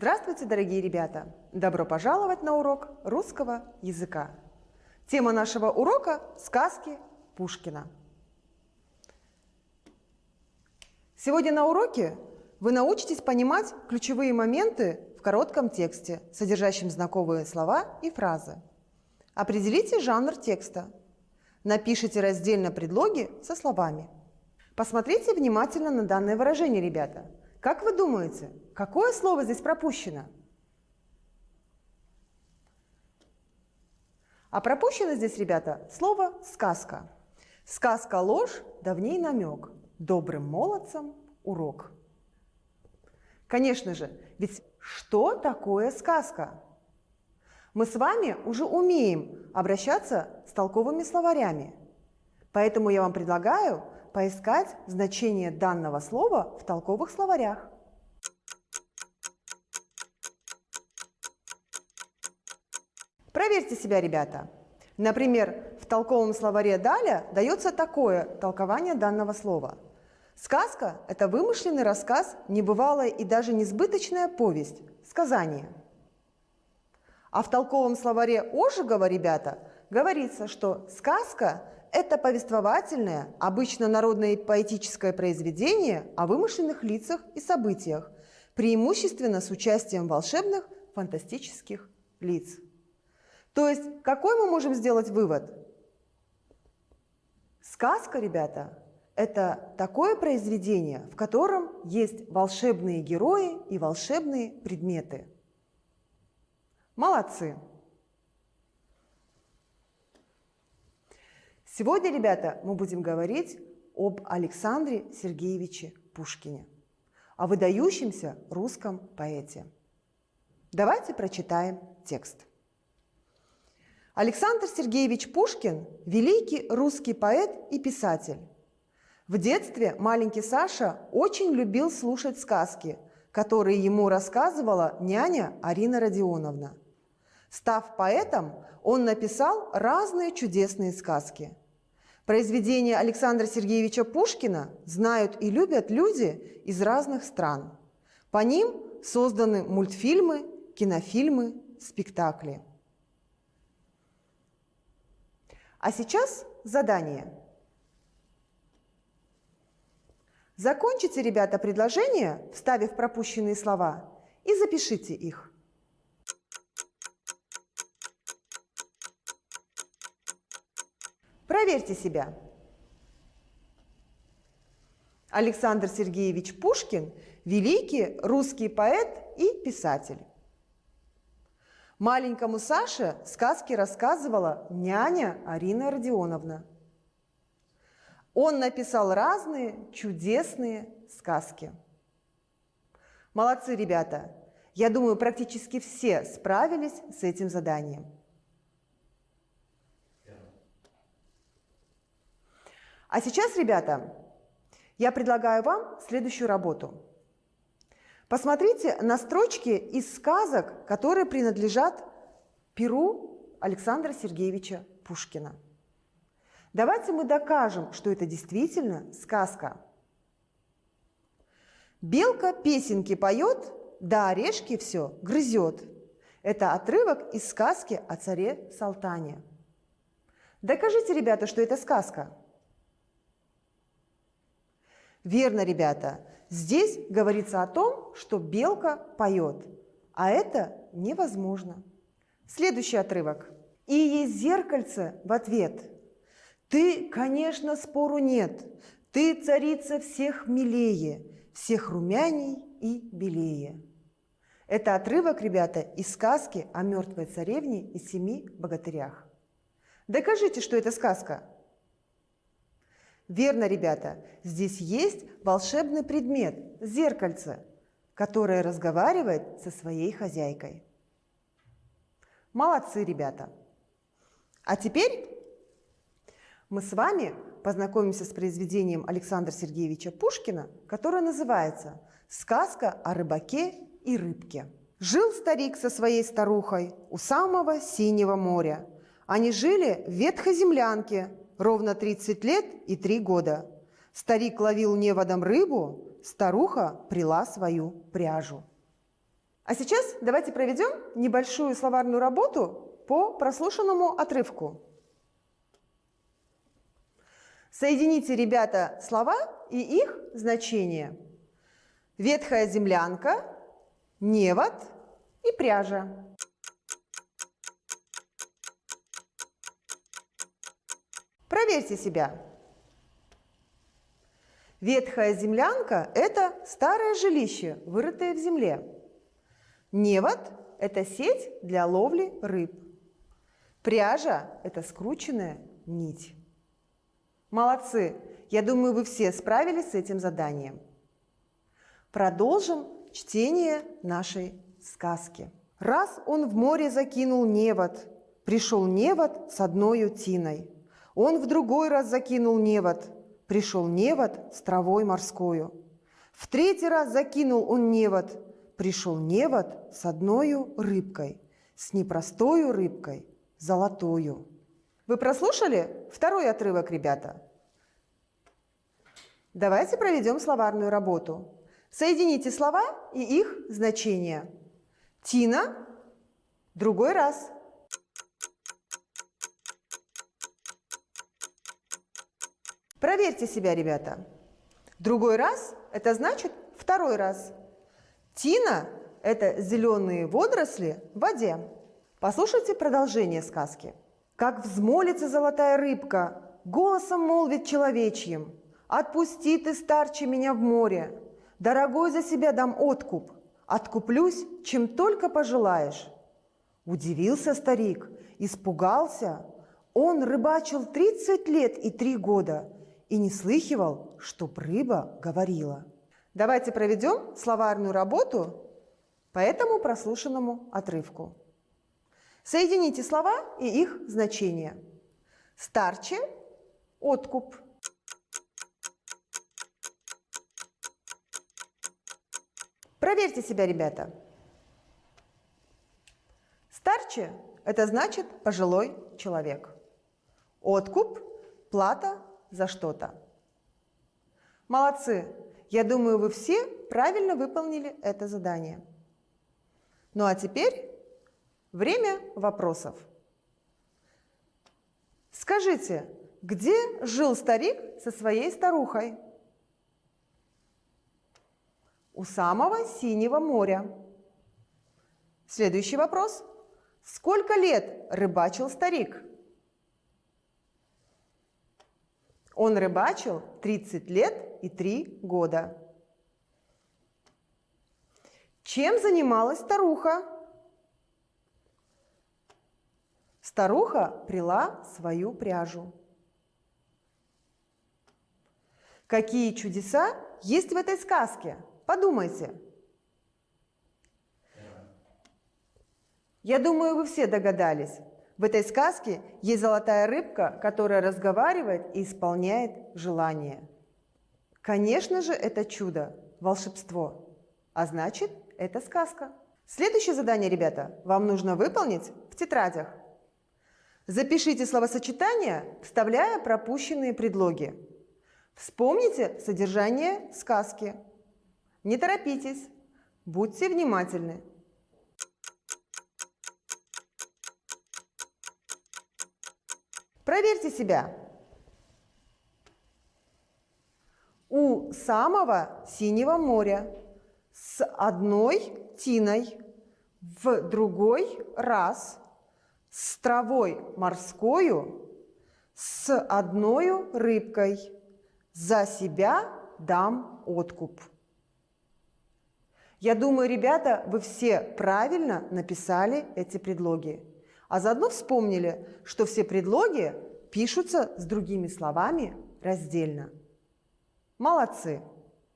Здравствуйте, дорогие ребята! Добро пожаловать на урок русского языка. Тема нашего урока – сказки Пушкина. Сегодня на уроке вы научитесь понимать ключевые моменты в коротком тексте, содержащем знакомые слова и фразы. Определите жанр текста. Напишите раздельно предлоги со словами. Посмотрите внимательно на данное выражение, ребята. Как вы думаете, какое слово здесь пропущено? А пропущено здесь, ребята, слово «сказка». Сказка – ложь, да в ней намек. Добрым молодцам урок. Конечно же, ведь что такое сказка? Мы с вами уже умеем обращаться с толковыми словарями. Поэтому я вам предлагаю поискать значение данного слова в толковых словарях. Проверьте себя, ребята. Например, в толковом словаре «Даля» дается такое толкование данного слова. Сказка – это вымышленный рассказ, небывалая и даже несбыточная повесть, сказание. А в толковом словаре Ожегова, ребята, говорится, что сказка – это повествовательное, обычно народное и поэтическое произведение о вымышленных лицах и событиях, преимущественно с участием волшебных фантастических лиц. То есть, какой мы можем сделать вывод? Сказка, ребята, это такое произведение, в котором есть волшебные герои и волшебные предметы. Молодцы! Сегодня, ребята, мы будем говорить об Александре Сергеевиче Пушкине, о выдающемся русском поэте. Давайте прочитаем текст. Александр Сергеевич Пушкин – великий русский поэт и писатель. В детстве маленький Саша очень любил слушать сказки, которые ему рассказывала няня Арина Родионовна. Став поэтом, он написал разные чудесные сказки. Произведения Александра Сергеевича Пушкина знают и любят люди из разных стран. По ним созданы мультфильмы, кинофильмы, спектакли. А сейчас задание. Закончите, ребята, предложения, вставив пропущенные слова, и запишите их. Проверьте себя. Александр Сергеевич Пушкин – великий русский поэт и писатель. Маленькому Саше сказки рассказывала няня Арина Родионовна. Он написал разные чудесные сказки. Молодцы, ребята! Я думаю, практически все справились с этим заданием. А сейчас, ребята, я предлагаю вам следующую работу. Посмотрите на строчки из сказок, которые принадлежат перу Александра Сергеевича Пушкина. Давайте мы докажем, что это действительно сказка. Белка песенки поет, да орешки все грызет. Это отрывок из сказки о царе Салтане. Докажите, ребята, что это сказка. Верно, ребята. Здесь говорится о том, что белка поет, а это невозможно. Следующий отрывок. И есть зеркальце в ответ. Ты, конечно, спору нет. Ты царица всех милее, всех румяней и белее. Это отрывок, ребята, из сказки о мертвой царевне и 7 богатырях. Докажите, что это сказка. Верно, ребята, здесь есть волшебный предмет – зеркальце, которое разговаривает со своей хозяйкой. Молодцы, ребята! А теперь мы с вами познакомимся с произведением Александра Сергеевича Пушкина, которое называется «Сказка о рыбаке и рыбке». Жил старик со своей старухой у самого синего моря. Они жили в ветхой землянке, ровно 30 лет и 3 года. Старик ловил неводом рыбу, старуха прила свою пряжу. А сейчас давайте проведем небольшую словарную работу по прослушанному отрывку. Соедините, ребята, слова и их значения. Ветхая землянка, невод и пряжа. Проверьте себя. Ветхая землянка – это старое жилище, вырытое в земле. Невод – это сеть для ловли рыб. Пряжа – это скрученная нить. Молодцы! Я думаю, вы все справились с этим заданием. Продолжим чтение нашей сказки. Раз он в море закинул невод, пришел невод с одною тиной. Он в другой раз закинул невод, пришел невод с травой морскою. В третий раз закинул он невод, пришел невод с одною рыбкой, с непростою рыбкой, золотою. Вы прослушали второй отрывок, ребята? Давайте проведем словарную работу. Соедините слова и их значения. Тина – другой раз. Проверьте себя, ребята. Другой раз – это значит второй раз. Тина – это зеленые водоросли в воде. Послушайте продолжение сказки. «Как взмолится золотая рыбка, голосом молвит человечьим: отпусти ты, старче, меня в море, дорогой за себя дам откуп, откуплюсь, чем только пожелаешь». Удивился старик, испугался. Он рыбачил 30 лет и 3 года и не слыхивал, чтоб рыба говорила. Давайте проведем словарную работу по этому прослушанному отрывку. Соедините слова и их значения. Старче – откуп. Проверьте себя, ребята. Старче – это значит пожилой человек. Откуп – плата за что-то. Молодцы! Я думаю, вы все правильно выполнили это задание. Ну а теперь время вопросов. Скажите, где жил старик со своей старухой? У самого синего моря. Следующий вопрос. Сколько лет рыбачил старик? Он рыбачил 30 лет и 3 года. Чем занималась старуха? Старуха пряла свою пряжу. Какие чудеса есть в этой сказке? Подумайте. Я думаю, вы все догадались. В этой сказке есть золотая рыбка, которая разговаривает и исполняет желания. Конечно же, это чудо, волшебство. А значит, это сказка. Следующее задание, ребята, вам нужно выполнить в тетрадях. Запишите словосочетания, вставляя пропущенные предлоги. Вспомните содержание сказки. Не торопитесь, будьте внимательны. Проверьте себя. У самого синего моря с одной тиной, в другой раз, с травой морскою, с одною рыбкой, за себя дам откуп. Я думаю, ребята, вы все правильно написали эти предлоги, а заодно вспомнили, что все предлоги пишутся с другими словами раздельно. Молодцы!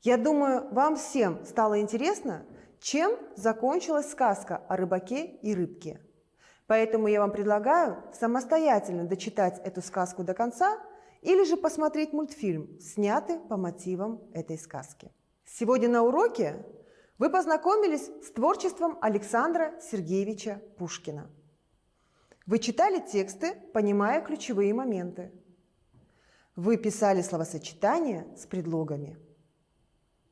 Я думаю, вам всем стало интересно, чем закончилась сказка о рыбаке и рыбке. Поэтому я вам предлагаю самостоятельно дочитать эту сказку до конца или же посмотреть мультфильм, снятый по мотивам этой сказки. Сегодня на уроке вы познакомились с творчеством Александра Сергеевича Пушкина. Вы читали тексты, понимая ключевые моменты. Вы писали словосочетания с предлогами.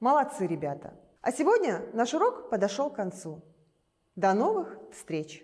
Молодцы, ребята! А сегодня наш урок подошел к концу. До новых встреч!